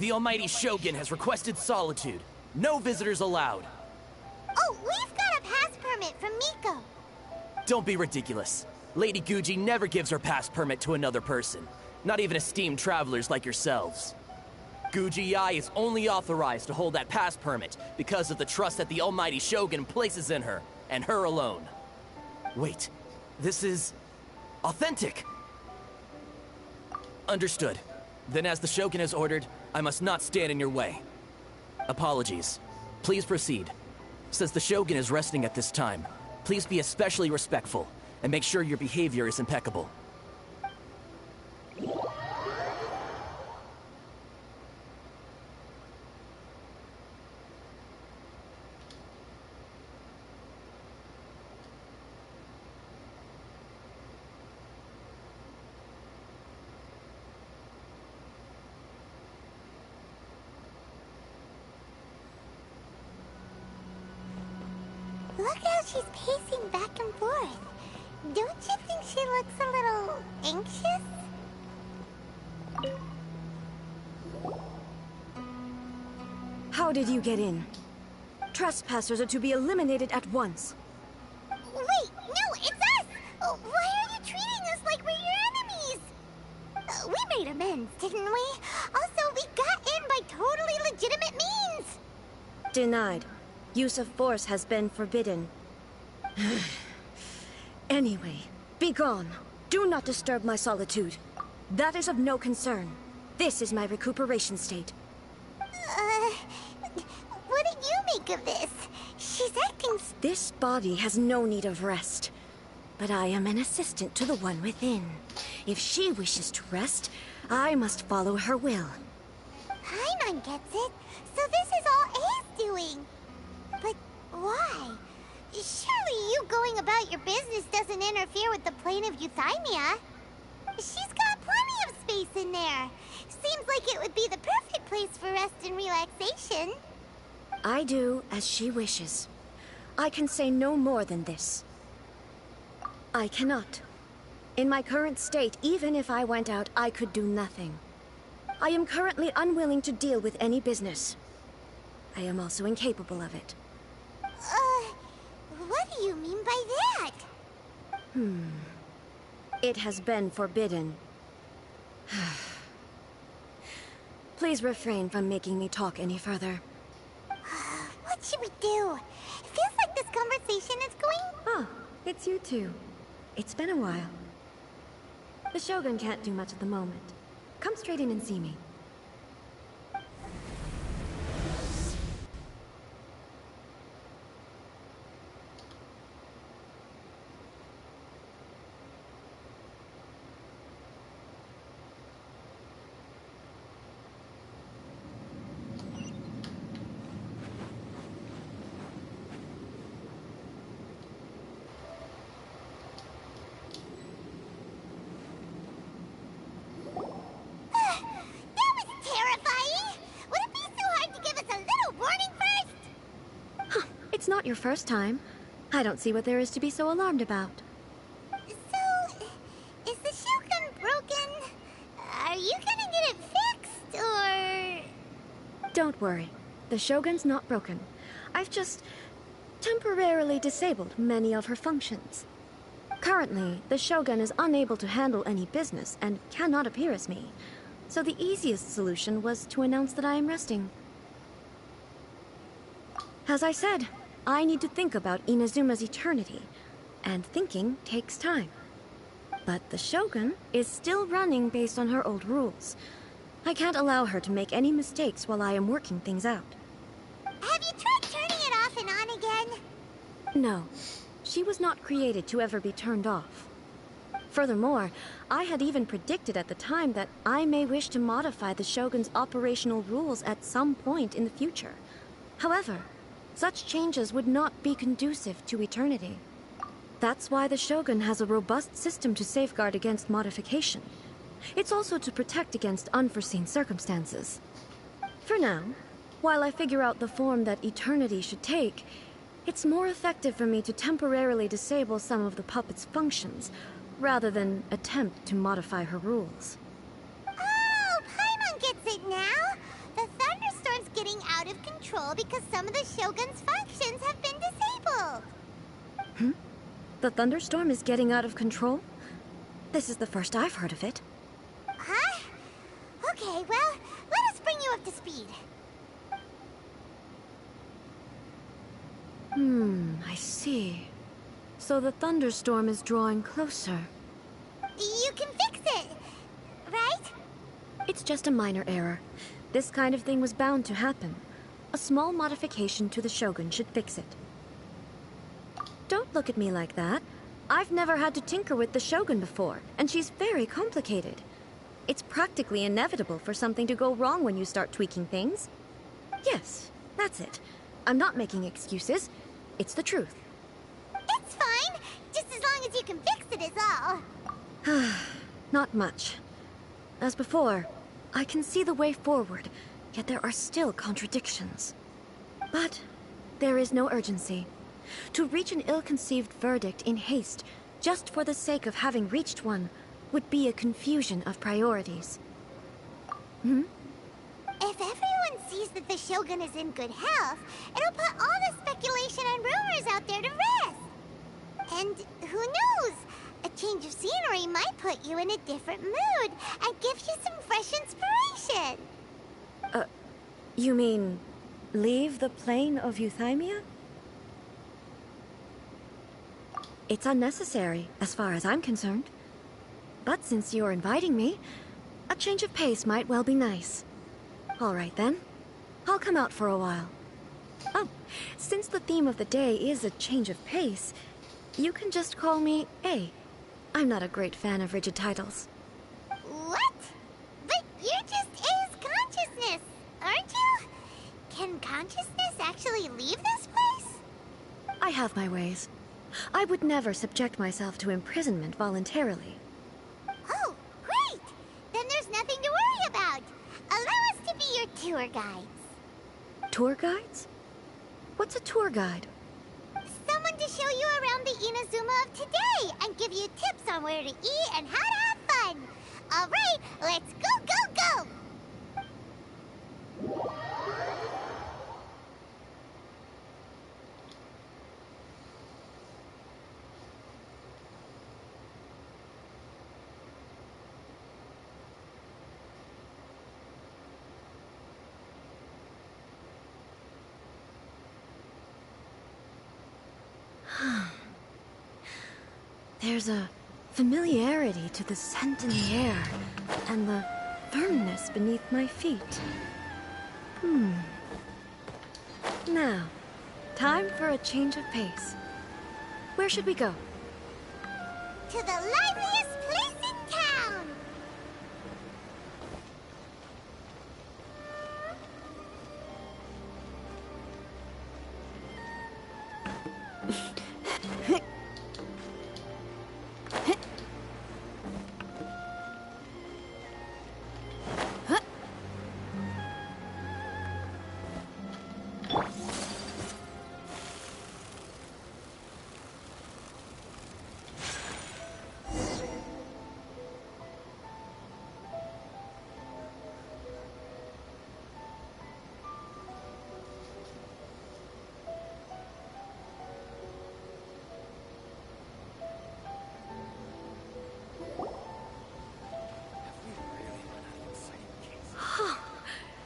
The almighty Shogun has requested solitude. No visitors allowed. Oh, we've got a pass permit from Miko. Don't be ridiculous. Lady Guji never gives her pass permit to another person. Not even esteemed travelers like yourselves. Guji Ai is only authorized to hold that pass permit because of the trust that the almighty Shogun places in her, and her alone. Wait, this is... authentic! Understood. Then as the Shogun has ordered, I must not stand in your way. Apologies. Please proceed. Since the Shogun is resting at this time, please be especially respectful, and make sure your behavior is impeccable. Look how she's pacing back and forth. Don't you think she looks a little anxious? How did you get in? Trespassers are to be eliminated at once. Wait, no, it's us! Why are you treating us like we're your enemies? We made amends, didn't we? Also, we got in by totally legitimate means! Denied. Use of force has been forbidden. Anyway, be gone. Do not disturb my solitude. That is of no concern. This is my recuperation state. What do you make of this? She's acting... This body has no need of rest. But I am an assistant to the one within. If she wishes to rest, I must follow her will. Paimon gets it. So this is all A's doing. But why? Surely you going about your business doesn't interfere with the plane of Euthymia. She's got plenty of space in there. Seems like it would be the perfect place for rest and relaxation. I do as she wishes. I can say no more than this. I cannot. In my current state, even if I went out, I could do nothing. I am currently unwilling to deal with any business. I am also incapable of it. What do you mean by that? It has been forbidden. Please refrain from making me talk any further. What should we do? Feels like this conversation is going... Ah, it's you two. It's been a while. The Shogun can't do much at the moment. Come straight in and see me. It's not your first time. I don't see what there is to be so alarmed about. So, is the Shogun broken? Are you gonna get it fixed, or...? Don't worry. The Shogun's not broken. I've just temporarily disabled many of her functions. Currently, the Shogun is unable to handle any business and cannot appear as me. So the easiest solution was to announce that I am resting. As I said, I need to think about Inazuma's eternity, and thinking takes time. But the Shogun is still running based on her old rules. I can't allow her to make any mistakes while I am working things out. Have you tried turning it off and on again? No, she was not created to ever be turned off. Furthermore, I had even predicted at the time that I may wish to modify the Shogun's operational rules at some point in the future. However, such changes would not be conducive to eternity. That's why the Shogun has a robust system to safeguard against modification. It's also to protect against unforeseen circumstances. For now, while I figure out the form that eternity should take, it's more effective for me to temporarily disable some of the puppet's functions, rather than attempt to modify her rules. Oh, Paimon gets it now! control because some of the Shogun's functions have been disabled. The thunderstorm is getting out of control? This is the first I've heard of it. Huh? Okay, well, let us bring you up to speed. I see. So the thunderstorm is drawing closer. You can fix it, right? It's just a minor error. This kind of thing was bound to happen. A small modification to the Shogun should fix it. Don't look at me like that. I've never had to tinker with the Shogun before, and she's very complicated. It's practically inevitable for something to go wrong when you start tweaking things. Yes, that's it. I'm not making excuses. It's the truth. It's fine, just as long as you can fix it is all. Not much. As before, I can see the way forward, yet there are still contradictions. But there is no urgency. To reach an ill-conceived verdict in haste, just for the sake of having reached one, would be a confusion of priorities. If everyone sees that the Shogun is in good health, it'll put all the speculation and rumors out there to rest. And who knows? A change of scenery might put you in a different mood and give you some fresh inspiration. You mean, leave the plane of Euthymia? It's unnecessary, as far as I'm concerned. But since you're inviting me, a change of pace might well be nice. All right, then. I'll come out for a while. Oh, since the theme of the day is a change of pace, you can just call me A. I'm not a great fan of rigid titles. What? But you're just A's consciousness, aren't you? Can consciousness actually leave this place? I have my ways. I would never subject myself to imprisonment voluntarily. Oh, great! Then there's nothing to worry about. Allow us to be your tour guides. Tour guides? What's a tour guide? Someone to show you around the Inazuma of today and give you tips on where to eat and how to have fun. All right, let's go, go, go! There's a familiarity to the scent in the air, and the firmness beneath my feet. Now, time for a change of pace. Where should we go? To the liveliest place in town!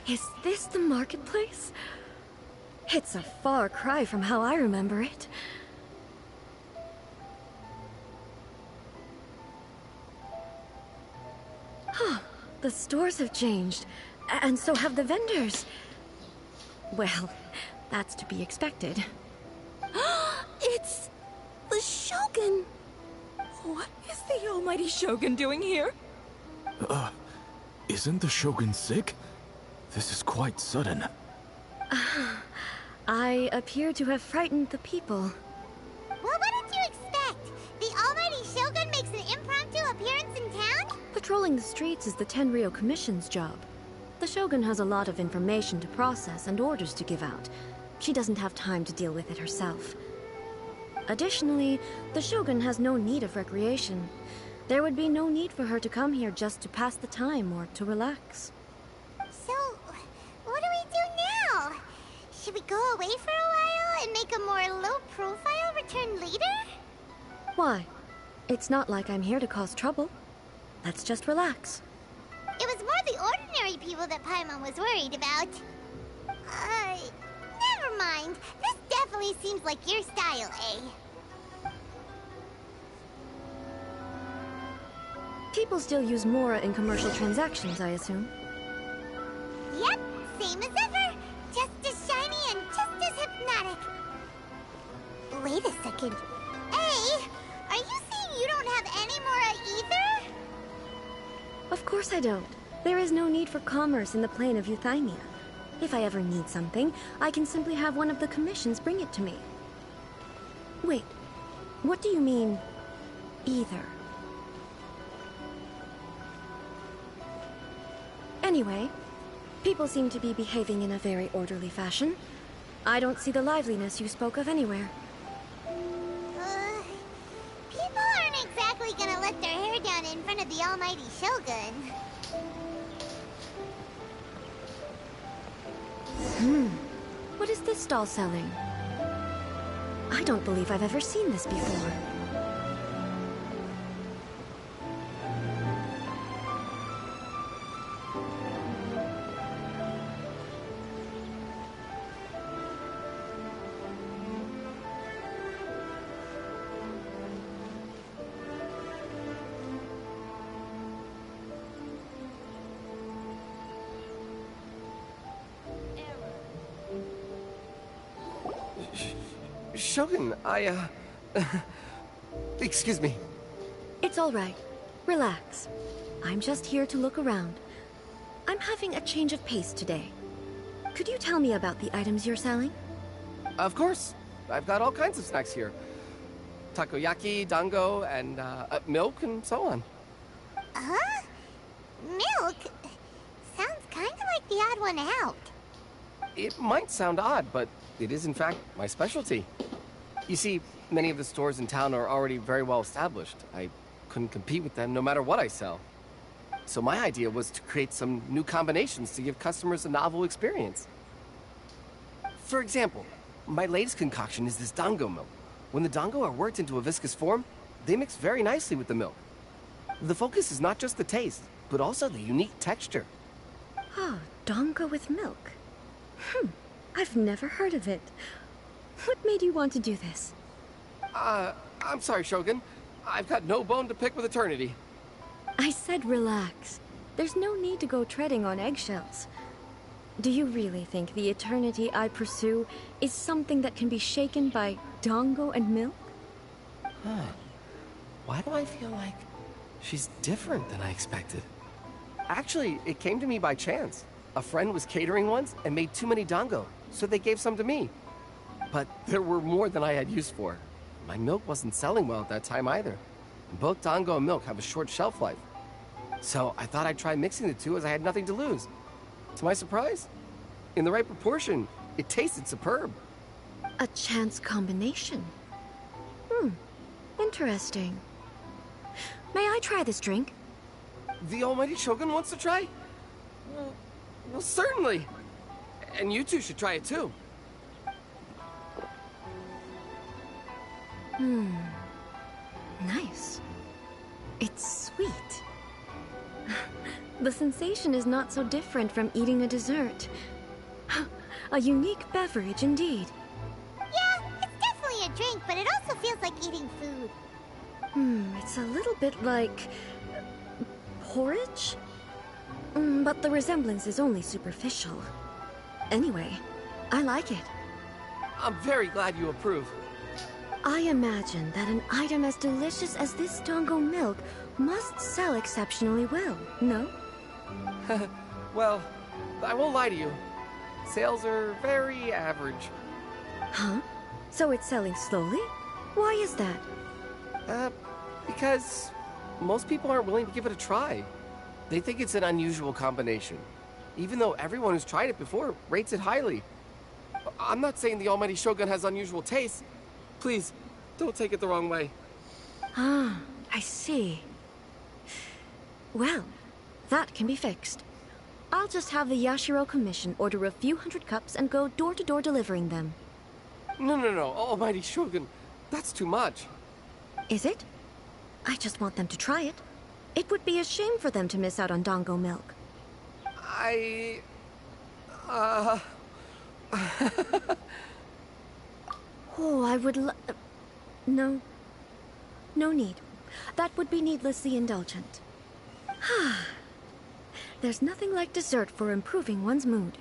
Is this the marketplace? It's a far cry from how I remember it. The stores have changed, and so have the vendors. Well, that's to be expected. It's the Shogun! What is the almighty Shogun doing here? Isn't the Shogun sick? This is quite sudden. I appear to have frightened the people. Well, what did you expect? The almighty Shogun makes an impromptu appearance in town? Patrolling the streets is the Tenryou Commission's job. The Shogun has a lot of information to process and orders to give out. She doesn't have time to deal with it herself. Additionally, the Shogun has no need of recreation. There would be no need for her to come here just to pass the time or to relax. So, what do we do now? we go away for a while and make a more low-profile return later? Why? It's not like I'm here to cause trouble. Let's just relax. It was more the ordinary people that Paimon was worried about. Never mind. This definitely seems like your style, eh? People still use Mora in commercial transactions, I assume. Yep, same as ever. Just as shiny and just as hypnotic. Wait a second. Hey, are you saying you don't have any Mora either? Of course I don't. There is no need for commerce in the plane of Euthymia. If I ever need something, I can simply have one of the commissions bring it to me. Wait, what do you mean, either? Anyway, people seem to be behaving in a very orderly fashion. I don't see the liveliness you spoke of anywhere. People aren't exactly gonna let their hair down in front of the almighty Shogun. What is this stall selling? I don't believe I've ever seen this before. Shogun, excuse me. It's all right. Relax. I'm just here to look around. I'm having a change of pace today. Could you tell me about the items you're selling? Of course. I've got all kinds of snacks here. Takoyaki, dango, and milk, and so on. Huh? Milk? Sounds kind of like the odd one out. It might sound odd, but it is in fact my specialty. You see, many of the stores in town are already very well established. I couldn't compete with them no matter what I sell. So my idea was to create some new combinations to give customers a novel experience. For example, my latest concoction is this dango milk. When the dango are worked into a viscous form, they mix very nicely with the milk. The focus is not just the taste, but also the unique texture. Ah, dango with milk. I've never heard of it. What made you want to do this? I'm sorry, Shogun. I've got no bone to pick with eternity. I said relax. There's no need to go treading on eggshells. Do you really think the eternity I pursue is something that can be shaken by dango and milk? Why do I feel like she's different than I expected? Actually, it came to me by chance. A friend was catering once and made too many dango, so they gave some to me. But there were more than I had use for. My milk wasn't selling well at that time either. Both dango and milk have a short shelf life. So I thought I'd try mixing the two as I had nothing to lose. To my surprise, in the right proportion, it tasted superb. A chance combination. Interesting. May I try this drink? The almighty Shogun wants to try? Well, certainly. And you two should try it too. Nice. It's sweet. The sensation is not so different from eating a dessert. A unique beverage indeed. Yeah, it's definitely a drink, but it also feels like eating food. It's a little bit like porridge? But the resemblance is only superficial. Anyway, I like it. I'm very glad you approve. I imagine that an item as delicious as this dango milk must sell exceptionally well, no? Well, I won't lie to you. Sales are very average. Huh? So it's selling slowly? Why is that? Because most people aren't willing to give it a try. They think it's an unusual combination, even though everyone who's tried it before rates it highly. I'm not saying the almighty Shogun has unusual tastes. Please, don't take it the wrong way. Ah, I see. Well, that can be fixed. I'll just have the Yashiro Commission order a few hundred cups and go door to door delivering them. No, Almighty Shogun. That's too much. Is it? I just want them to try it. It would be a shame for them to miss out on Dango milk. Oh, I would No. No need. That would be needlessly indulgent. There's nothing like dessert for improving one's mood.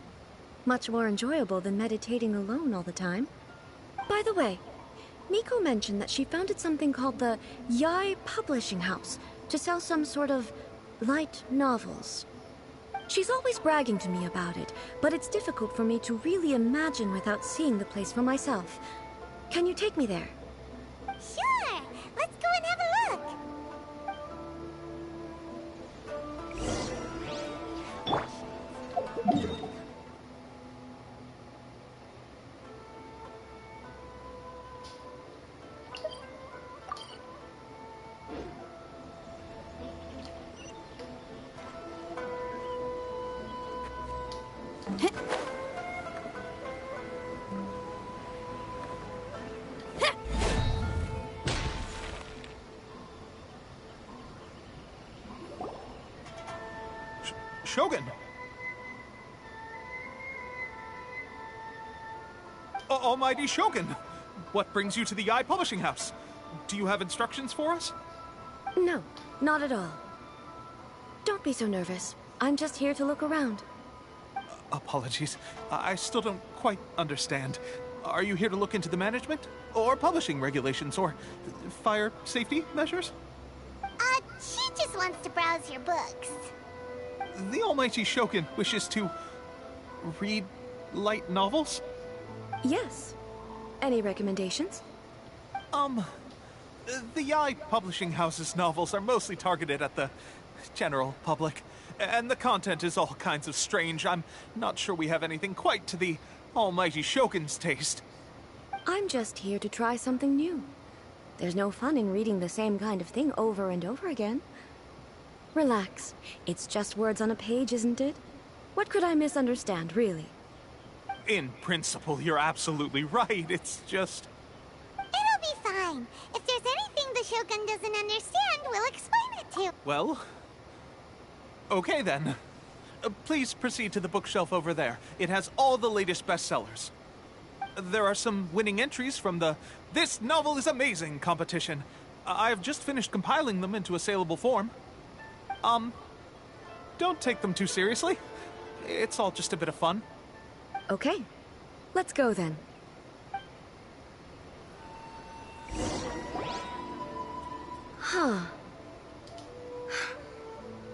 Much more enjoyable than meditating alone all the time. By the way, Miko mentioned that she founded something called the Yai Publishing House to sell some sort of light novels. She's always bragging to me about it, but it's difficult for me to really imagine without seeing the place for myself. Can you take me there? Sure! Let's go and have a look! Shogun! Almighty Shogun! What brings you to the Yai Publishing House? Do you have instructions for us? No, not at all. Don't be so nervous. I'm just here to look around. Apologies. I still don't quite understand. Are you here to look into the management? Or publishing regulations? Or fire safety measures? She just wants to browse your books. The Almighty Shogun wishes to read light novels? Yes. Any recommendations? The Yai Publishing House's novels are mostly targeted at the general public, and the content is all kinds of strange. I'm not sure we have anything quite to the Almighty Shogun's taste. I'm just here to try something new. There's no fun in reading the same kind of thing over and over again. Relax. It's just words on a page, isn't it? What could I misunderstand, really? In principle, you're absolutely right. It's just... It'll be fine. If there's anything the Shogun doesn't understand, we'll explain it to. Well... okay then. Please proceed to the bookshelf over there. It has all the latest bestsellers. There are some winning entries from the This Novel is Amazing competition. I've just finished compiling them into a saleable form. Don't take them too seriously. It's all just a bit of fun. Okay. Let's go then. Huh.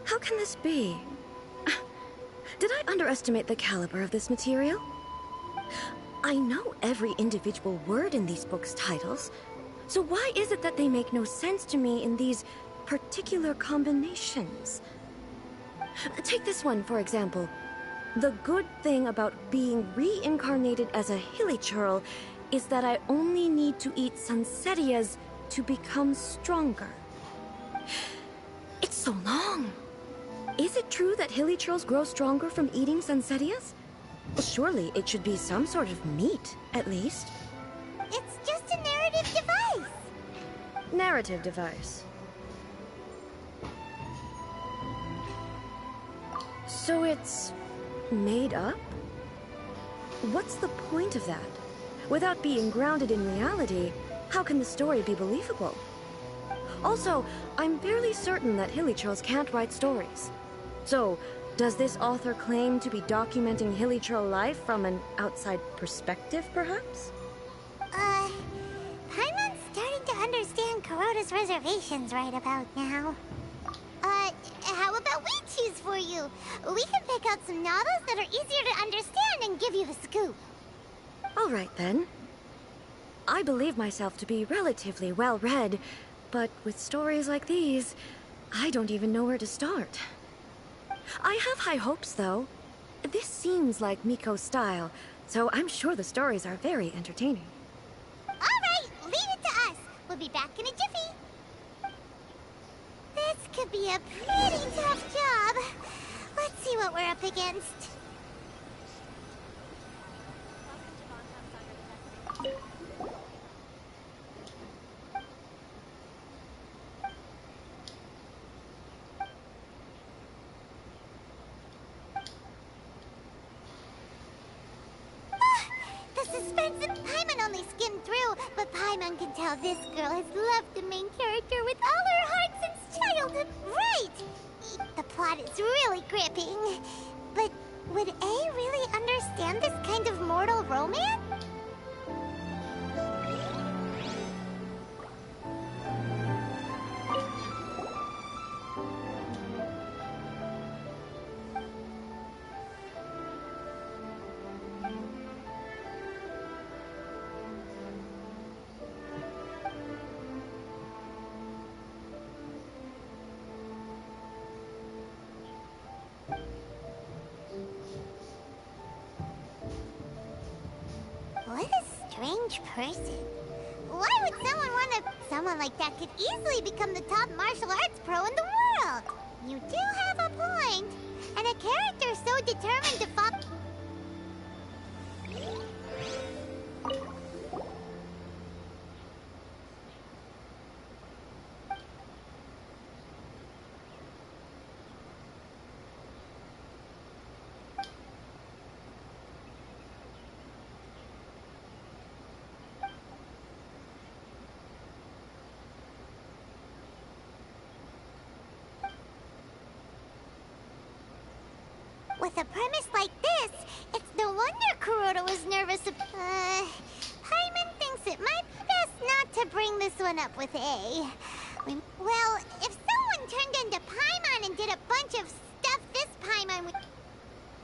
How can this be? Did I underestimate the caliber of this material? I know every individual word in these books' titles, so why is it that they make no sense to me in these particular combinations? Take this one, for example. The good thing about being reincarnated as a hilly churl is that I only need to eat Sansetias to become stronger. It's so long. Is it true that hilly churls grow stronger from eating Sansetias? Surely it should be some sort of meat, at least. It's just a narrative device. Narrative device. So it's made up? What's the point of that? Without being grounded in reality, how can the story be believable? Also, I'm fairly certain that hilly churls can't write stories. So, does this author claim to be documenting hilly churl life from an outside perspective, perhaps? Paimon's starting to understand Kuroda's reservations right about now. How about we choose for you? We can pick out some novels that are easier to understand and give you the scoop. All right, then. I believe myself to be relatively well-read, but with stories like these, I don't even know where to start. I have high hopes, though. This seems like Miko's style, so I'm sure the stories are very entertaining. All right, leave it to us. We'll be back in a jiffy. This could be a pretty tough job. Let's see what we're up against. The suspense of Paimon only skimmed through, but Paimon can tell this girl has loved the main character with all her heart since childhood. Right! The plot is really gripping. But would A really understand this kind of mortal romance? What a strange person. Why would someone like that could easily become the top martial arts pro in the world? You do have a point. And a character so determined to follow... With a premise like this, it's no wonder Kuroda was nervous Paimon thinks it might be best not to bring this one up with A. Well, if someone turned into Paimon and did a bunch of stuff this Paimon would...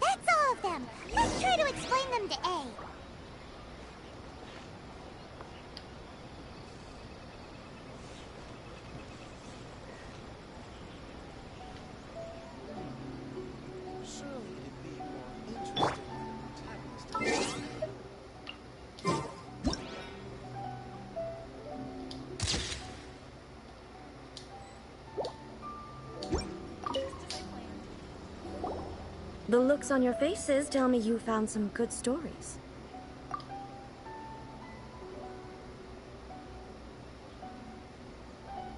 That's all of them. Let's try to explain them to A. The looks on your faces tell me you found some good stories.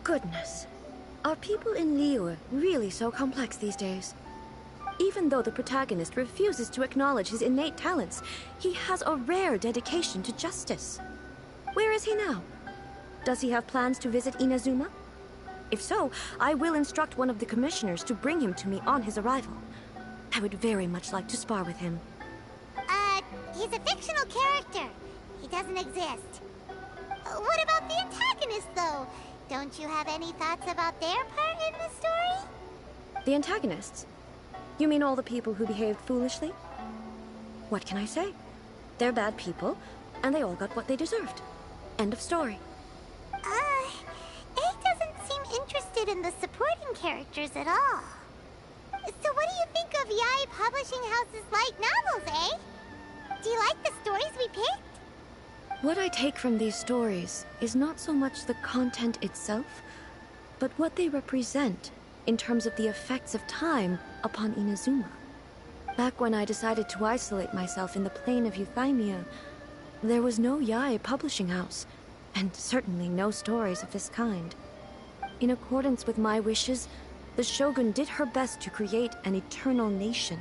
Goodness. Are people in Liyue really so complex these days? Even though the protagonist refuses to acknowledge his innate talents, he has a rare dedication to justice. Where is he now? Does he have plans to visit Inazuma? If so, I will instruct one of the commissioners to bring him to me on his arrival. I would very much like to spar with him. He's a fictional character. He doesn't exist. What about the antagonist, though? Don't you have any thoughts about their part in the story? The antagonists? You mean all the people who behaved foolishly? What can I say? They're bad people, and they all got what they deserved. End of story. A doesn't seem interested in the supporting characters at all. So what do you think of Yae Publishing House's light novels, eh? Do you like the stories we picked? What I take from these stories is not so much the content itself, but what they represent in terms of the effects of time upon Inazuma. Back when I decided to isolate myself in the plane of Euthymia, there was no Yae Publishing House, and certainly no stories of this kind. In accordance with my wishes, the Shogun did her best to create an eternal nation.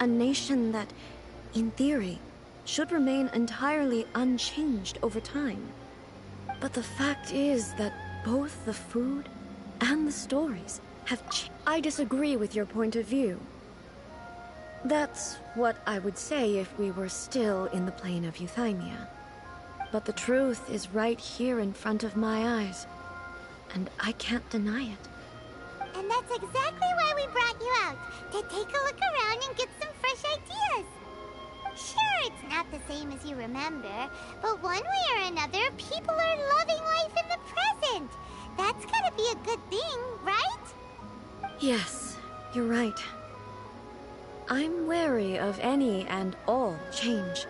A nation that, in theory, should remain entirely unchanged over time. But the fact is that both the food and the stories have changed. I disagree with your point of view. That's what I would say if we were still in the plane of Euthymia. But the truth is right here in front of my eyes, and I can't deny it. And that's exactly why we brought you out, to take a look around and get some fresh ideas. Sure, it's not the same as you remember, but one way or another, people are loving life in the present. That's gotta be a good thing, right? Yes, you're right. I'm wary of any and all change.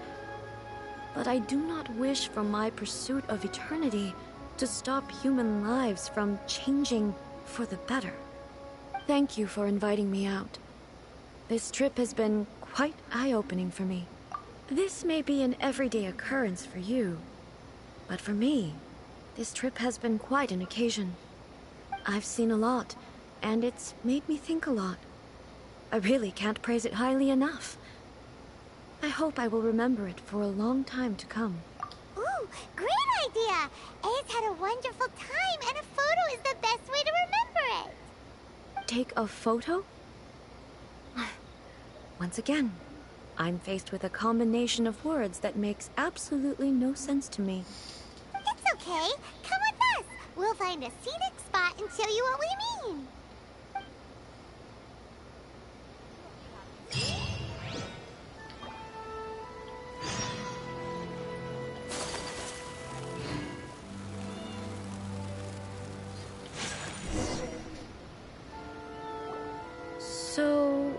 But I do not wish for my pursuit of eternity to stop human lives from changing for the better. Thank you for inviting me out. This trip has been quite eye-opening for me. This may be an everyday occurrence for you, but for me, this trip has been quite an occasion. I've seen a lot, and it's made me think a lot. I really can't praise it highly enough. I hope I will remember it for a long time to come. Ooh, great idea! A's had a wonderful time, and a photo is the best way to remember it. Take a photo? Once again, I'm faced with a combination of words that makes absolutely no sense to me. It's okay. Come with us. We'll find a scenic spot and show you what we mean. So,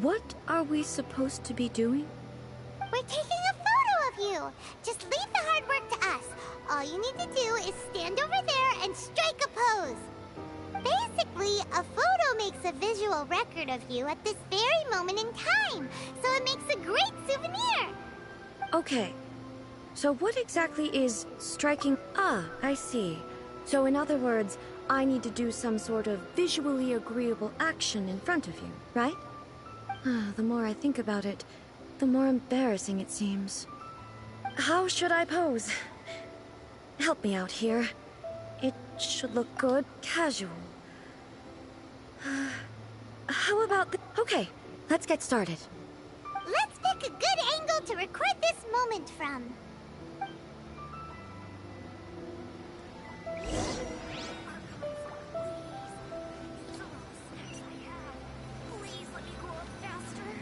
what are we supposed to be doing? We're taking a photo of you. Just leave the hard work to us. All you need to do is stand over there and strike a pose. Basically, a photo makes a visual record of you at this very moment in time, so it makes a great souvenir. Okay, so what exactly is striking? Ah, I see. So in other words, I need to do some sort of visually agreeable action in front of you, right? The more I think about it, the more embarrassing it seems. How should I pose? Help me out here. It should look good, casual. How about the... Okay, let's get started. Let's pick a good angle to record this moment from. Please let me grow up faster.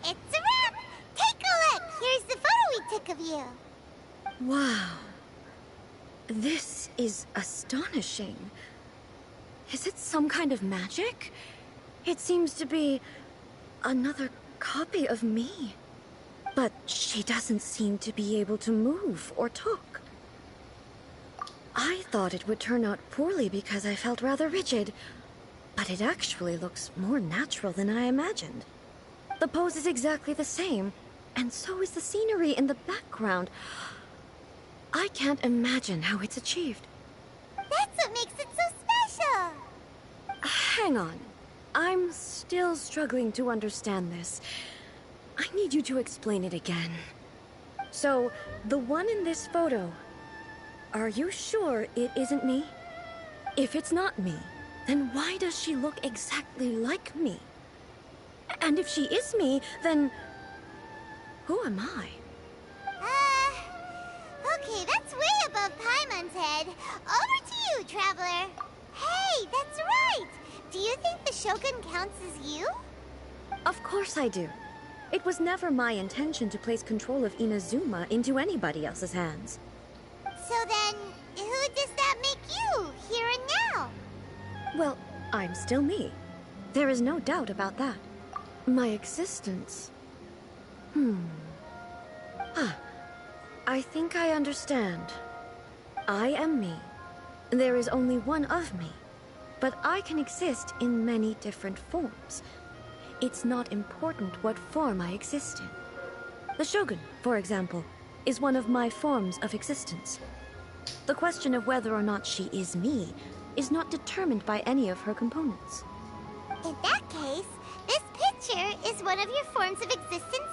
It's a wrap! Take a look! Here's the photo we took of you. Wow. This is astonishing. Is it some kind of magic? It seems to be another copy of me. But she doesn't seem to be able to move or talk. I thought it would turn out poorly because I felt rather rigid, but it actually looks more natural than I imagined. The pose is exactly the same, and so is the scenery in the background. I can't imagine how it's achieved. That's what makes it so special. Hang on. I'm still struggling to understand this. I need you to explain it again. So, the one in this photo, are you sure it isn't me? If it's not me, then why does she look exactly like me? And if she is me, then who am I? Okay, that's way above Paimon's head. Over to you, Traveler. Hey, that's right! Do you think the Shogun counts as you? Of course I do. It was never my intention to place control of Inazuma into anybody else's hands. So then, who does that make you, here and now? Well, I'm still me. There is no doubt about that. My existence... I think I understand. I am me. There is only one of me. But I can exist in many different forms. It's not important what form I exist in. The Shogun, for example, is one of my forms of existence. The question of whether or not she is me is not determined by any of her components. In that case, this picture is one of your forms of existence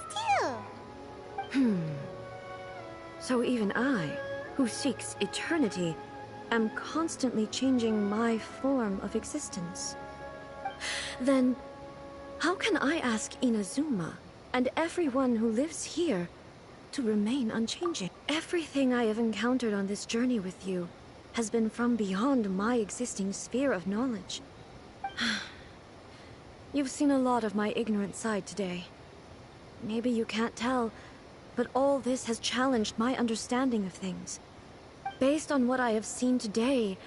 too. So even I, who seeks eternity, am constantly changing my form of existence. Then, how can I ask Inazuma and everyone who lives here to remain unchanging? Everything I have encountered on this journey with you has been from beyond my existing sphere of knowledge. You've seen a lot of my ignorant side today. Maybe you can't tell, but all this has challenged my understanding of things. Based on what I have seen today,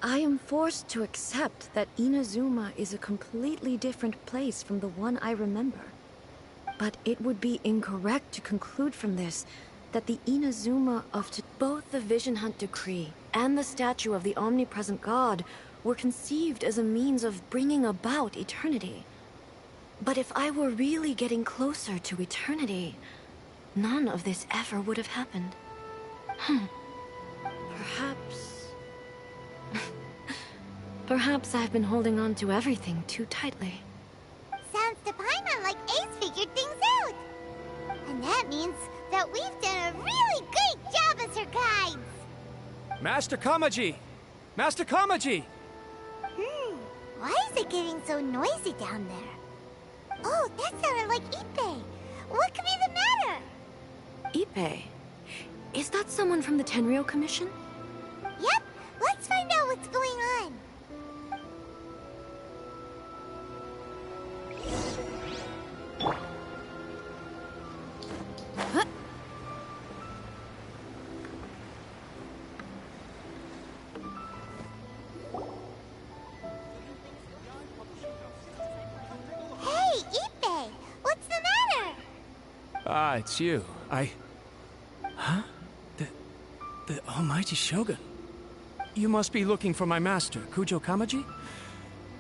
I am forced to accept that Inazuma is a completely different place from the one I remember. But it would be incorrect to conclude from this that the Inazuma of both the Vision Hunt Decree and the statue of the omnipresent god were conceived as a means of bringing about eternity. But if I were really getting closer to eternity, none of this ever would have happened. Perhaps I've been holding on to everything too tightly. Sounds to Paimon like Ace figured things out. And that means that we've done a really great job as her guides. Master Kamaji! Master Kamaji! Why is it getting so noisy down there? Oh, that sounded like Ippei. What could be the matter? Ippei? Is that someone from the Tenryou Commission? Yep, let's find out what's going on. Hey, Ippei, what's the matter? Ah, it's you. Huh? The almighty Shogun. You must be looking for my master, Kujo Kamaji?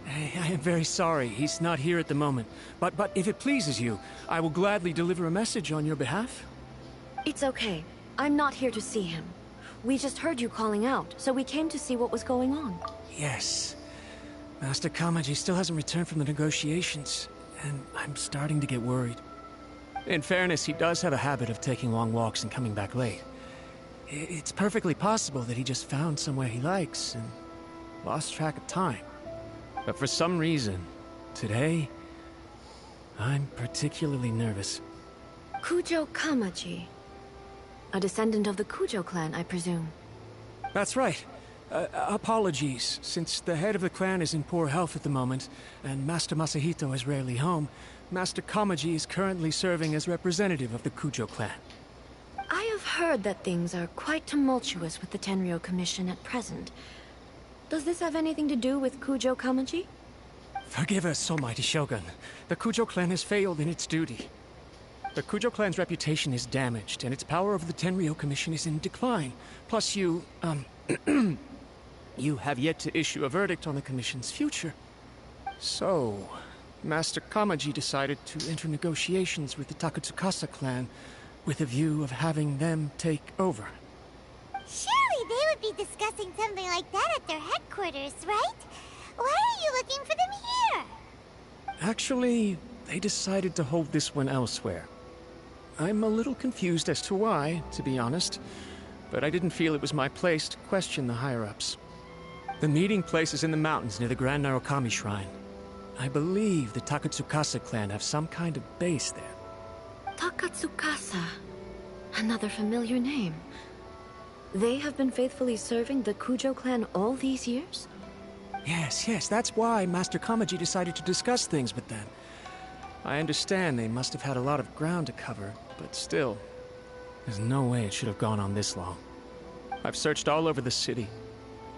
I am very sorry, he's not here at the moment. But if it pleases you, I will gladly deliver a message on your behalf. It's okay. I'm not here to see him. We just heard you calling out, so we came to see what was going on. Yes. Master Kamaji still hasn't returned from the negotiations, and I'm starting to get worried. In fairness, he does have a habit of taking long walks and coming back late. It's perfectly possible that he just found somewhere he likes and lost track of time. But for some reason, today, I'm particularly nervous. Kujo Kamaji. A descendant of the Kujo clan, I presume. That's right. Apologies, since the head of the clan is in poor health at the moment, and Master Masahito is rarely home, Master Kamaji is currently serving as representative of the Kujo clan. I have heard that things are quite tumultuous with the Tenryou Commission at present. Does this have anything to do with Kujo Kamaji? Forgive us, almighty Shogun. The Kujo clan has failed in its duty. The Kujo clan's reputation is damaged, and its power over the Tenryou Commission is in decline. Plus you have yet to issue a verdict on the Commission's future. So, Master Kamaji decided to enter negotiations with the Takatsukasa clan with a view of having them take over. Surely they would be discussing something like that at their headquarters, right? Why are you looking for them here? Actually, they decided to hold this one elsewhere. I'm a little confused as to why, to be honest, but I didn't feel it was my place to question the higher-ups. The meeting place is in the mountains near the Grand Narukami Shrine. I believe the Takatsukasa clan have some kind of base there. Takatsukasa. Another familiar name. They have been faithfully serving the Kujo clan all these years? Yes, that's why Master Kamaji decided to discuss things with them. I understand they must have had a lot of ground to cover, but still, there's no way it should have gone on this long. I've searched all over the city.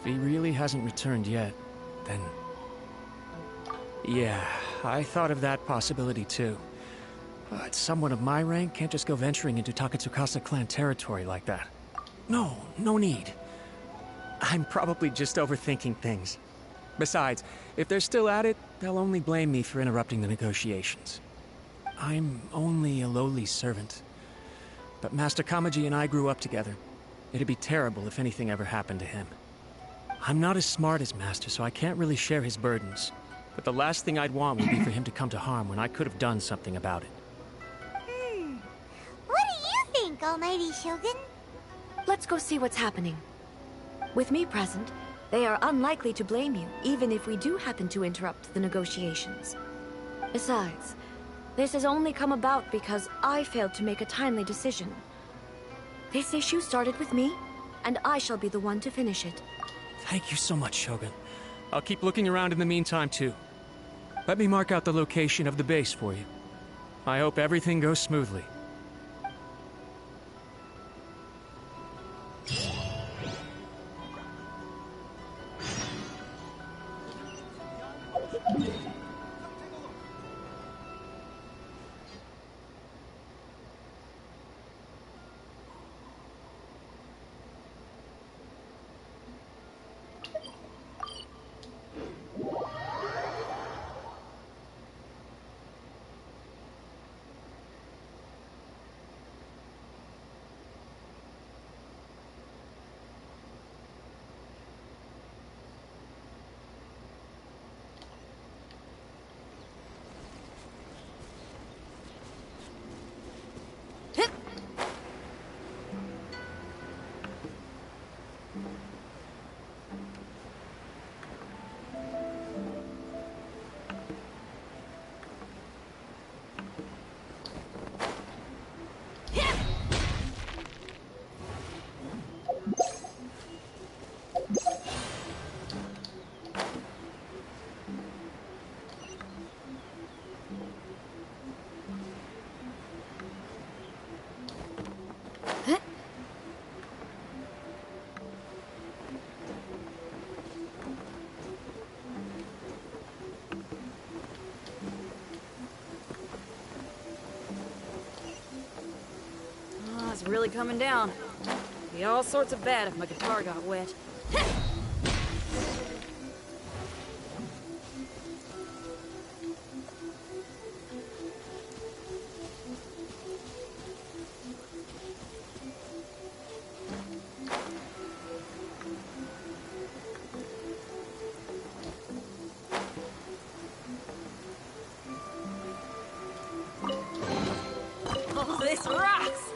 If he really hasn't returned yet, then... Yeah, I thought of that possibility too. But someone of my rank can't just go venturing into Takatsukasa clan territory like that. No need. I'm probably just overthinking things. Besides, if they're still at it, they'll only blame me for interrupting the negotiations. I'm only a lowly servant. But Master Kamaji and I grew up together. It'd be terrible if anything ever happened to him. I'm not as smart as Master, so I can't really share his burdens. But the last thing I'd want would be for him to come to harm when I could have done something about it. What do you think, Almighty Shogun? Let's go see what's happening. With me present, they are unlikely to blame you, even if we do happen to interrupt the negotiations. Besides, this has only come about because I failed to make a timely decision. This issue started with me, and I shall be the one to finish it. Thank you so much, Shogun. I'll keep looking around in the meantime, too. Let me mark out the location of the base for you. I hope everything goes smoothly. It's really coming down. Be all sorts of bad if my guitar got wet. Oh, this rocks!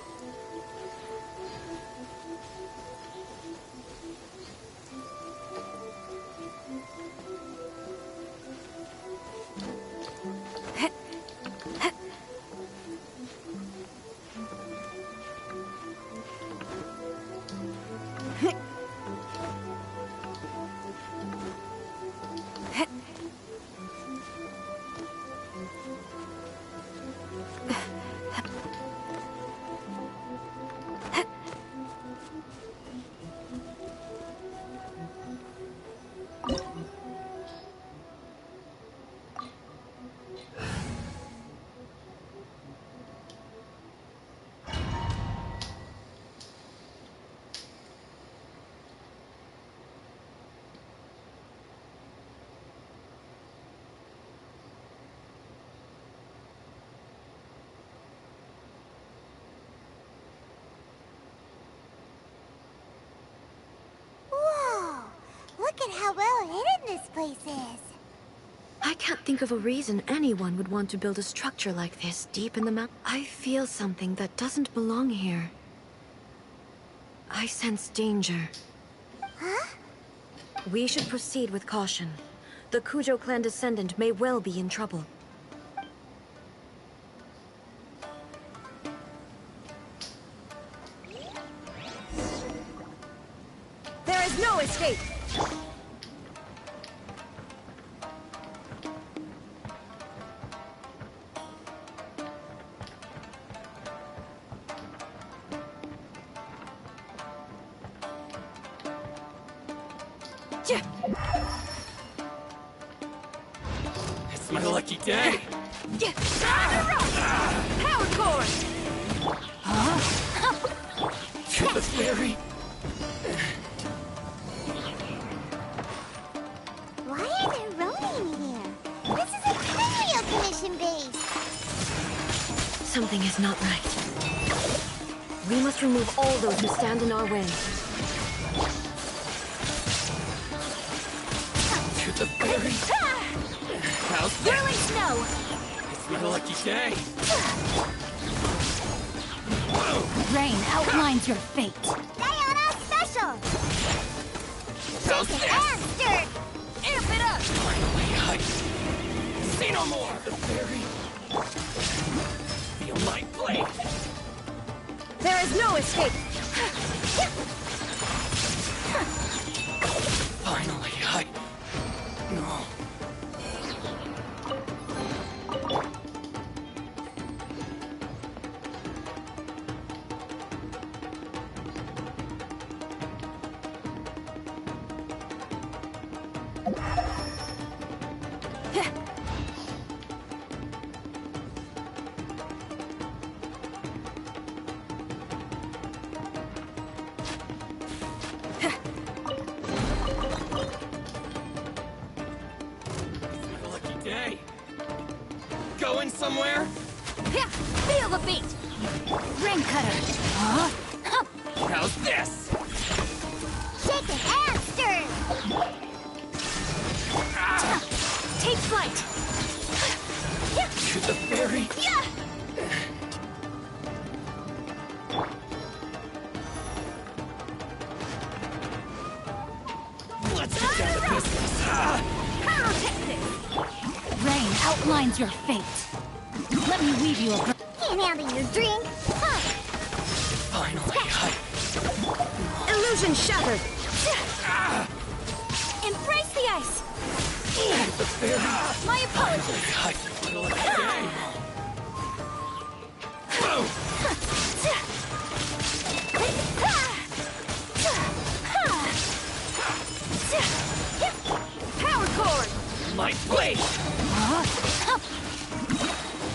Look at how well hidden this place is. I can't think of a reason anyone would want to build a structure like this deep in the mountain. I feel something that doesn't belong here. I sense danger. Huh? We should proceed with caution. The Kujo clan descendant may well be in trouble. There is no escape! It's my lucky day. Power cord! To the ferry. Why are there Ronin here? This is a Cryo Commission base. Something is not right. We must remove all those who stand in our way. To the ferry. How's that? Whirling snow. It's my lucky day. Rain outlines your fate. Diana Special. How's Shaken that? and stirred. Amp it up! Finally, say no more. The ferry. Feel my blade. There is no escape! Lucky day. Going somewhere? Feel the beat! Rain cutter! How's this? Shake it and stir! Take flight! To the ferry? Yeah! Let's get down to business. Rain outlines your fate. Let me weave you a... Can't handle your drink? Huh. Finally, Illusion shattered! Embrace the ice! My apologies! Power cord! My blade!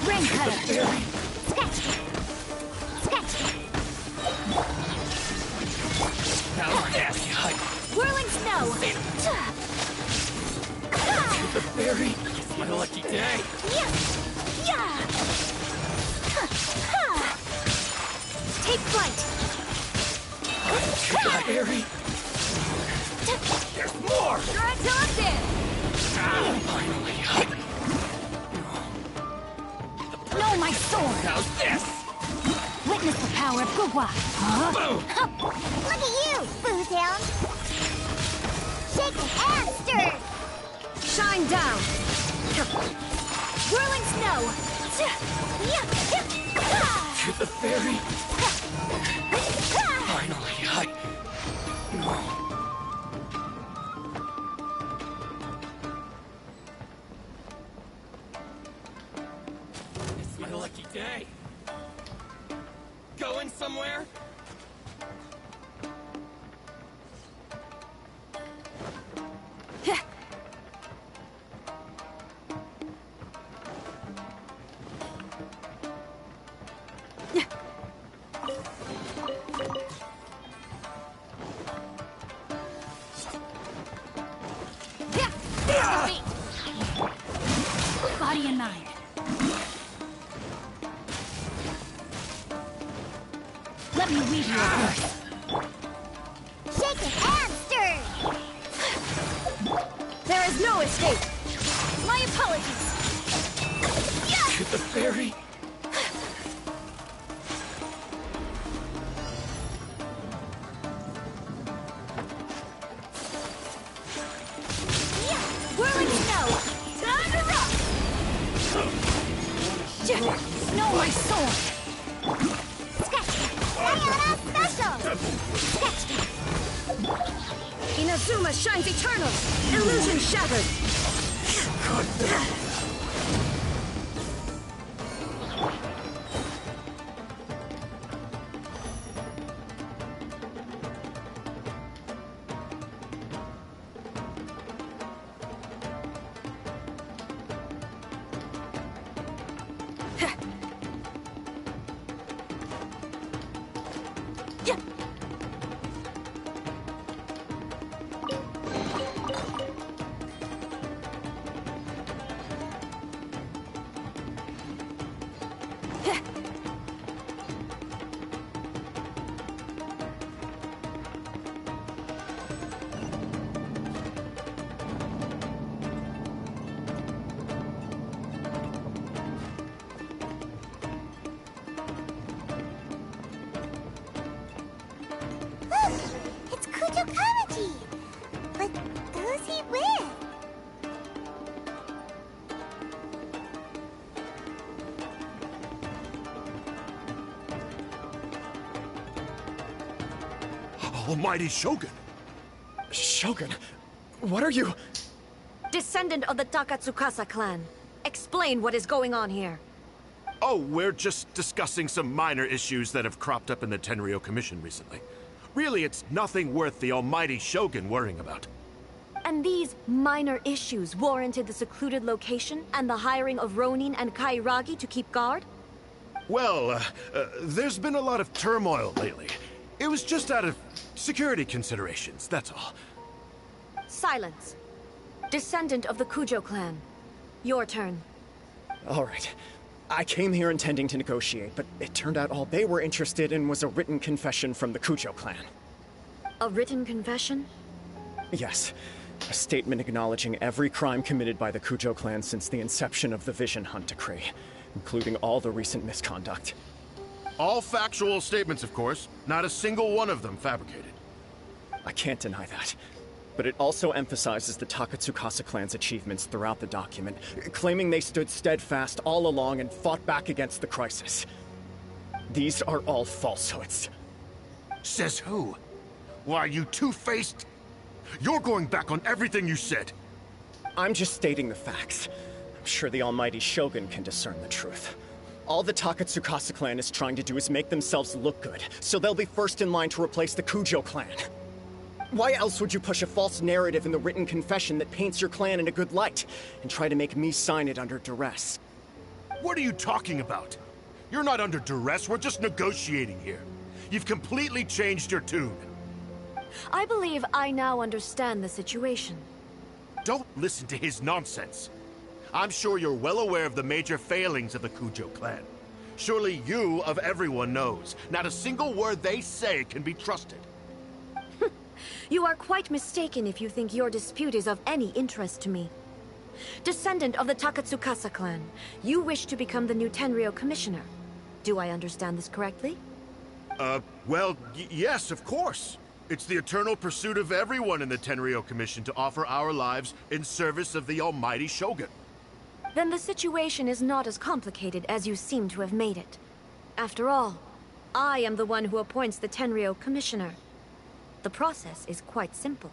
Rain cutter! Scratch! Scratch! How's this? Whirling snow! The ferry? It's my lucky day. Take flight! The ferry? There's more! Try till I'm dead! Finally. Know my sword! How's this? Witness the power of Gugwa! Boom! Look at you, Bootown! Shake it and stir! Shine down! Whirling snow! To the ferry? Finally, It's my lucky day. Going somewhere? Body and mind. Let me weave you a verse. Shake it and stir! There is no escape! My apologies! To the ferry? Whirling snow! Time to rock! Know my sword! Scratch! Sayonara special! Scratch! Inazuma shines eternal! Illusion shattered! Look! It's Kujo Kamaji! But who's he with? Almighty Shogun! Shogun, what are you... Descendant of the Takatsukasa clan. Explain what is going on here. Oh, we're just discussing some minor issues that have cropped up in the Tenryo Commission recently. Really, it's nothing worth the almighty Shogun worrying about. And these minor issues warranted the secluded location and the hiring of Ronin and Kairagi to keep guard? Well, there's been a lot of turmoil lately. It was just out of security considerations, that's all. Silence. Descendant of the Kujo clan. Your turn. All right. I came here intending to negotiate, but it turned out all they were interested in was a written confession from the Kujo clan. A written confession? Yes. A statement acknowledging every crime committed by the Kujo clan since the inception of the Vision Hunt Decree, including all the recent misconduct. All factual statements, of course. Not a single one of them fabricated. I can't deny that. But it also emphasizes the Takatsukasa clan's achievements throughout the document, claiming they stood steadfast all along and fought back against the crisis. These are all falsehoods. Says who? Why, you two-faced... You're going back on everything you said. I'm just stating the facts. I'm sure the almighty Shogun can discern the truth. All the Takatsukasa clan is trying to do is make themselves look good, so they'll be first in line to replace the Kujo clan. Why else would you push a false narrative in the written confession that paints your clan in a good light, and try to make me sign it under duress? What are you talking about? You're not under duress, we're just negotiating here. You've completely changed your tune. I believe I now understand the situation. Don't listen to his nonsense. I'm sure you're well aware of the major failings of the Kujo clan. Surely you, of everyone, knows. Not a single word they say can be trusted. You are quite mistaken if you think your dispute is of any interest to me. Descendant of the Takatsukasa clan, you wish to become the new Tenryou commissioner. Do I understand this correctly? Well, yes, of course. It's the eternal pursuit of everyone in the Tenryou Commission to offer our lives in service of the almighty Shogun. Then the situation is not as complicated as you seem to have made it. After all, I am the one who appoints the Tenryou commissioner. The process is quite simple.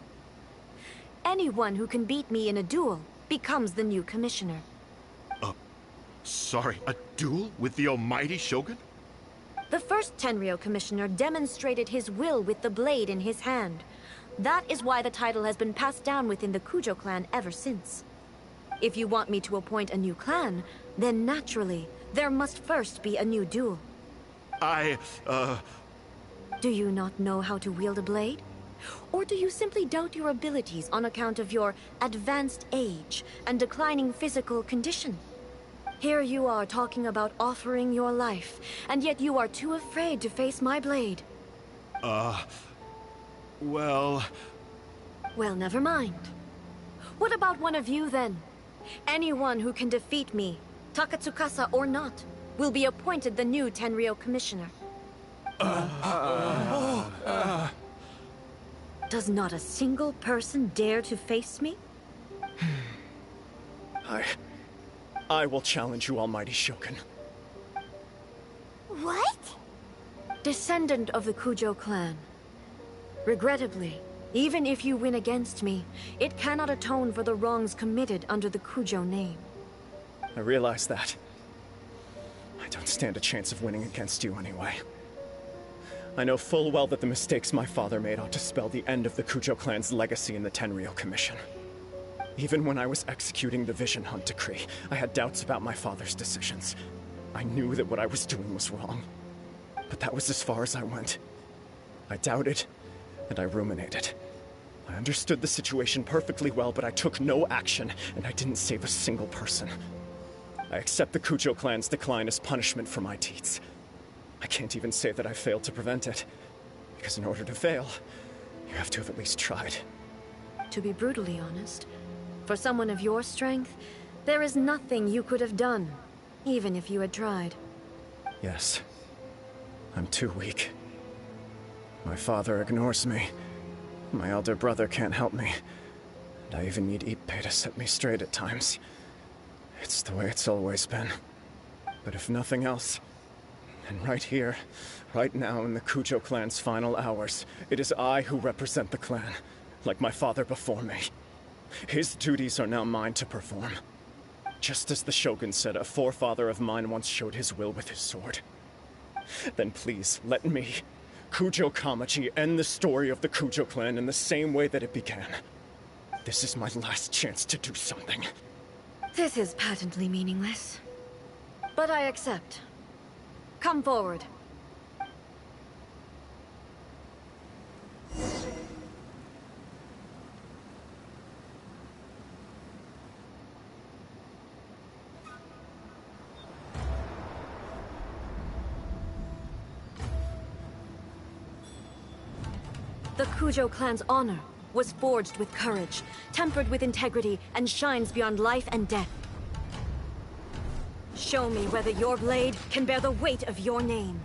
Anyone who can beat me in a duel becomes the new commissioner. Sorry, a duel with the almighty Shogun? The first Tenryou commissioner demonstrated his will with the blade in his hand. That is why the title has been passed down within the Kujo clan ever since. If you want me to appoint a new clan, then naturally, there must first be a new duel. Do you not know how to wield a blade? Or do you simply doubt your abilities on account of your advanced age and declining physical condition? Here you are talking about offering your life, and yet you are too afraid to face my blade. Well... Well, never mind. What about one of you, then? Anyone who can defeat me, Takatsukasa or not, will be appointed the new Tenryou commissioner. Does not a single person dare to face me? I will challenge you, almighty Shogun. What? Descendant of the Kujo clan. Regrettably, even if you win against me, it cannot atone for the wrongs committed under the Kujo name. I realize that. I don't stand a chance of winning against you anyway. I know full well that the mistakes my father made ought to spell the end of the Kujo clan's legacy in the Tenryou Commission. Even when I was executing the Vision Hunt Decree, I had doubts about my father's decisions. I knew that what I was doing was wrong. But that was as far as I went. I doubted, and I ruminated. I understood the situation perfectly well, but I took no action, and I didn't save a single person. I accept the Kujo clan's decline as punishment for my deeds. I can't even say that I failed to prevent it, because in order to fail, you have to have at least tried. To be brutally honest, for someone of your strength, there is nothing you could have done, even if you had tried. Yes. I'm too weak. My father ignores me. My elder brother can't help me. And I even need Ippei to set me straight at times. It's the way it's always been. But if nothing else, then right here, right now in the Kujo clan's final hours, it is I who represent the clan, like my father before me. His duties are now mine to perform. Just as the Shogun said a forefather of mine once showed his will with his sword. Then please, let me, Kujo Kamachi, end the story of the Kujo clan in the same way that it began. This is my last chance to do something. This is patently meaningless. But I accept. Come forward. The Kujo clan's honor was forged with courage, tempered with integrity, and shines beyond life and death. Show me whether your blade can bear the weight of your name.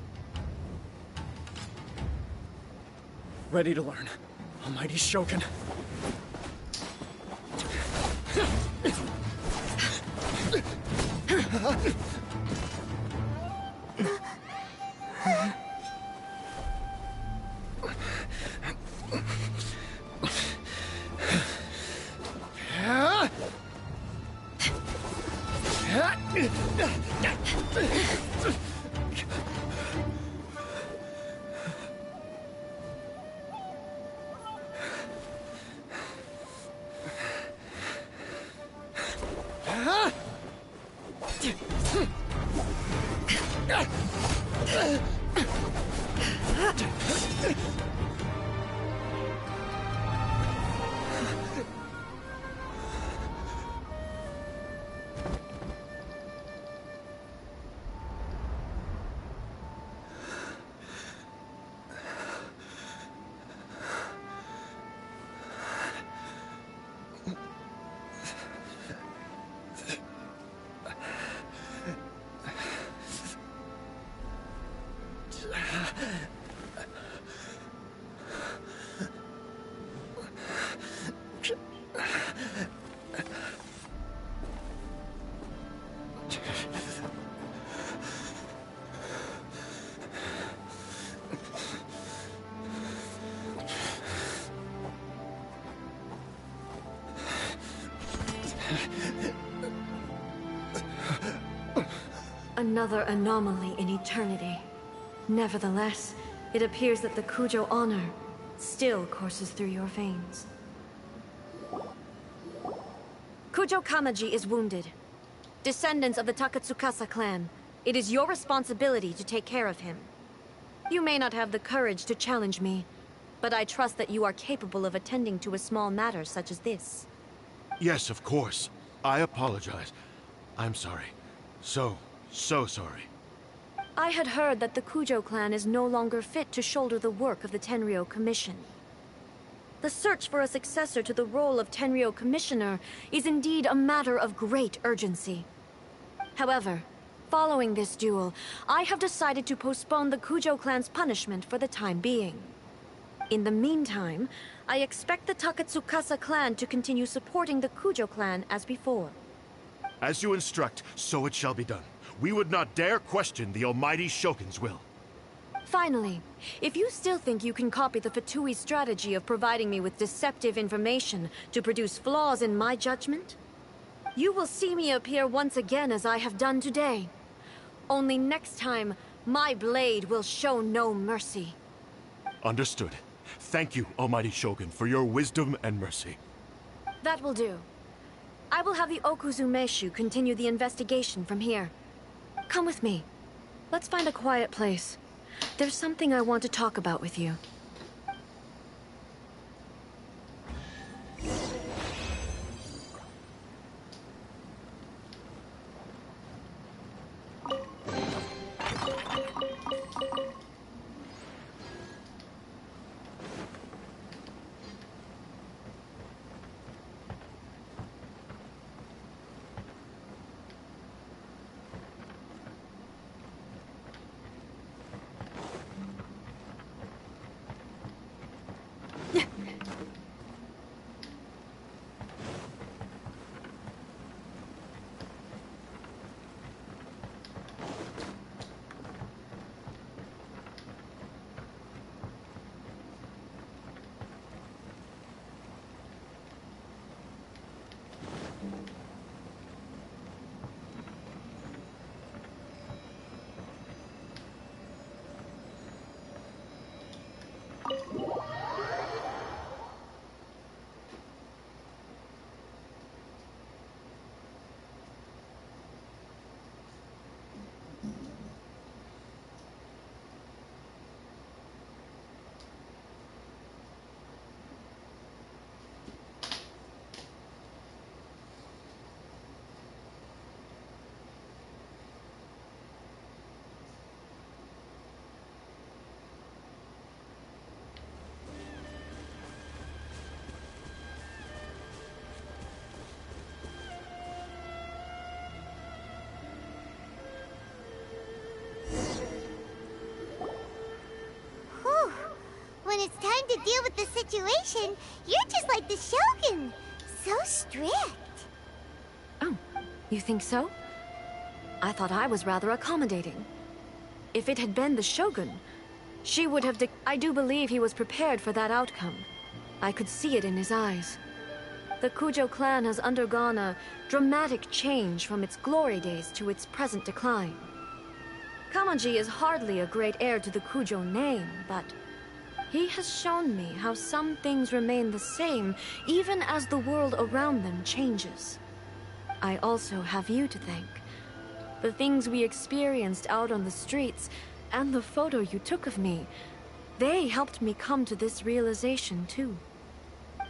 Ready to learn. Almighty Shogun. Another anomaly in eternity. Nevertheless, it appears that the Kujo honor still courses through your veins. Kujo Kamaji is wounded. Descendants of the Takatsukasa clan, it is your responsibility to take care of him. You may not have the courage to challenge me, but I trust that you are capable of attending to a small matter such as this. Yes, of course. I apologize. I'm sorry. So sorry. I had heard that the Kujo clan is no longer fit to shoulder the work of the Tenryou Commission. The search for a successor to the role of Tenryou Commissioner is indeed a matter of great urgency. However, following this duel, I have decided to postpone the Kujo clan's punishment for the time being. In the meantime, I expect the Takatsukasa clan to continue supporting the Kujo clan as before. As you instruct, so it shall be done. We would not dare question the almighty Shogun's will. Finally, if you still think you can copy the Fatui strategy of providing me with deceptive information to produce flaws in my judgment, you will see me appear once again as I have done today. Only next time, my blade will show no mercy. Understood. Thank you, almighty Shogun, for your wisdom and mercy. That will do. I will have the Okuzumeshu continue the investigation from here. Come with me. Let's find a quiet place. There's something I want to talk about with you. trying to deal with the situation, you're just like the Shogun. So strict. Oh, you think so? I thought I was rather accommodating. If it had been the Shogun, she would have I do believe he was prepared for that outcome. I could see it in his eyes. The Kujo clan has undergone a dramatic change from its glory days to its present decline. Kamaji is hardly a great heir to the Kujo name, but he has shown me how some things remain the same even as the world around them changes. I also have you to thank. The things we experienced out on the streets, and the photo you took of me, they helped me come to this realization too.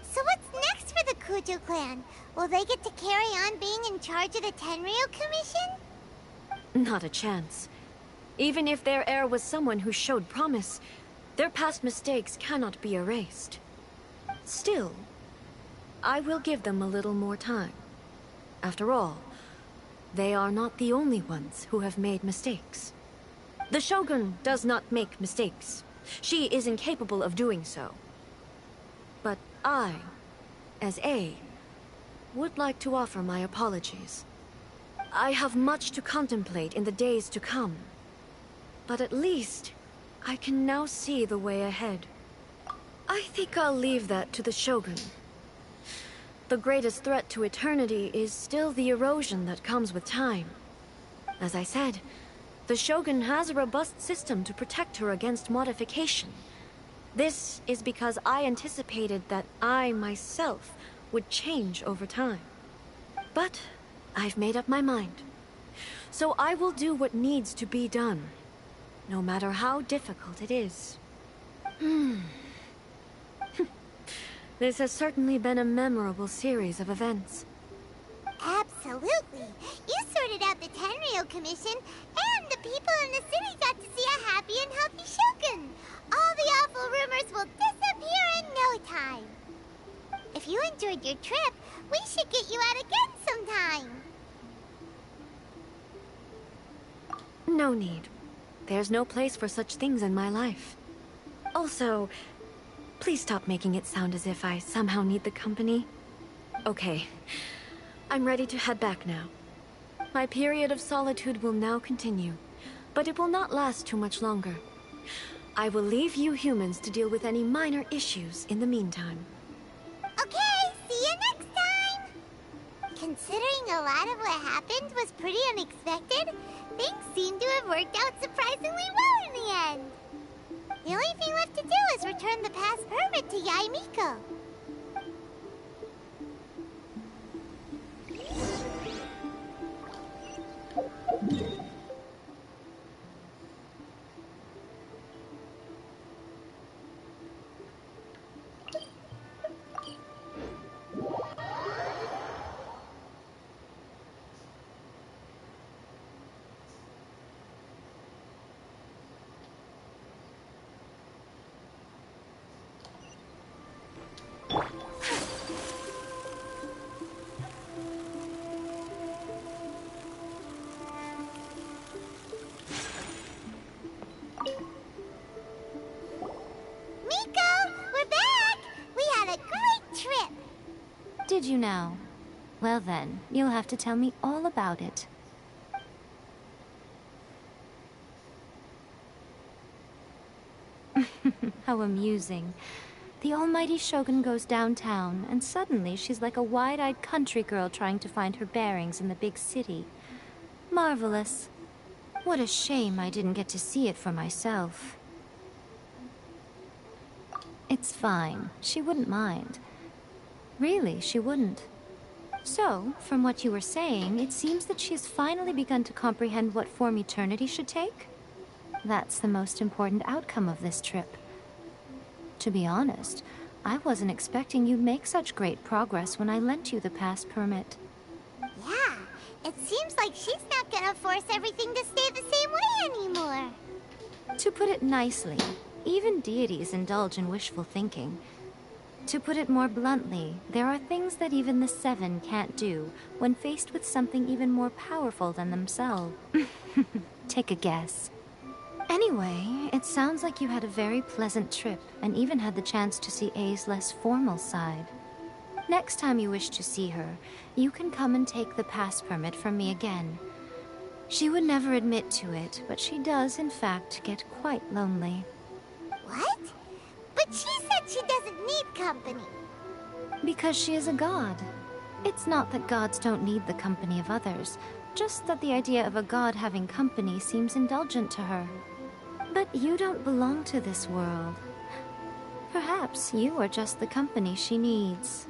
So what's next for the Kujo clan? Will they get to carry on being in charge of the Tenryo Commission? Not a chance. Even if their heir was someone who showed promise, their past mistakes cannot be erased. Still, I will give them a little more time. After all, they are not the only ones who have made mistakes. The Shogun does not make mistakes. She is incapable of doing so. But I, as A, would like to offer my apologies. I have much to contemplate in the days to come. But at least, I can now see the way ahead. I think I'll leave that to the Shogun. The greatest threat to eternity is still the erosion that comes with time. As I said, the Shogun has a robust system to protect her against modification. This is because I anticipated that I, myself, would change over time. But I've made up my mind. So I will do what needs to be done, no matter how difficult it is. This has certainly been a memorable series of events. Absolutely. You sorted out the Tenryo Commission, and the people in the city got to see a happy and healthy Shogun. All the awful rumors will disappear in no time. If you enjoyed your trip, we should get you out again sometime. No need. There's no place for such things in my life. Also, please stop making it sound as if I somehow need the company. Okay, I'm ready to head back now. My period of solitude will now continue, but it will not last too much longer. I will leave you humans to deal with any minor issues in the meantime. Okay, see you next time! Considering a lot of what happened was pretty unexpected, things seem to have worked out surprisingly well in the end. The only thing left to do is return the pass permit to Yaimiko. Did you now? Well then, you'll have to tell me all about it. How amusing. The almighty Shogun goes downtown, and suddenly she's like a wide-eyed country girl trying to find her bearings in the big city. Marvelous. What a shame I didn't get to see it for myself. It's fine. She wouldn't mind. Really, she wouldn't. So, from what you were saying, it seems that she has finally begun to comprehend what form eternity should take? That's the most important outcome of this trip. To be honest, I wasn't expecting you'd make such great progress when I lent you the pass permit. Yeah, it seems like she's not gonna force everything to stay the same way anymore. To put it nicely, even deities indulge in wishful thinking. To put it more bluntly, there are things that even the Seven can't do when faced with something even more powerful than themselves. Take a guess. Anyway, it sounds like you had a very pleasant trip and even had the chance to see A's less formal side. Next time you wish to see her, you can come and take the pass permit from me again. She would never admit to it, but she does, in fact, get quite lonely. What? But she said she doesn't need company. Because she is a god. It's not that gods don't need the company of others, just that the idea of a god having company seems indulgent to her. But you don't belong to this world. Perhaps you are just the company she needs.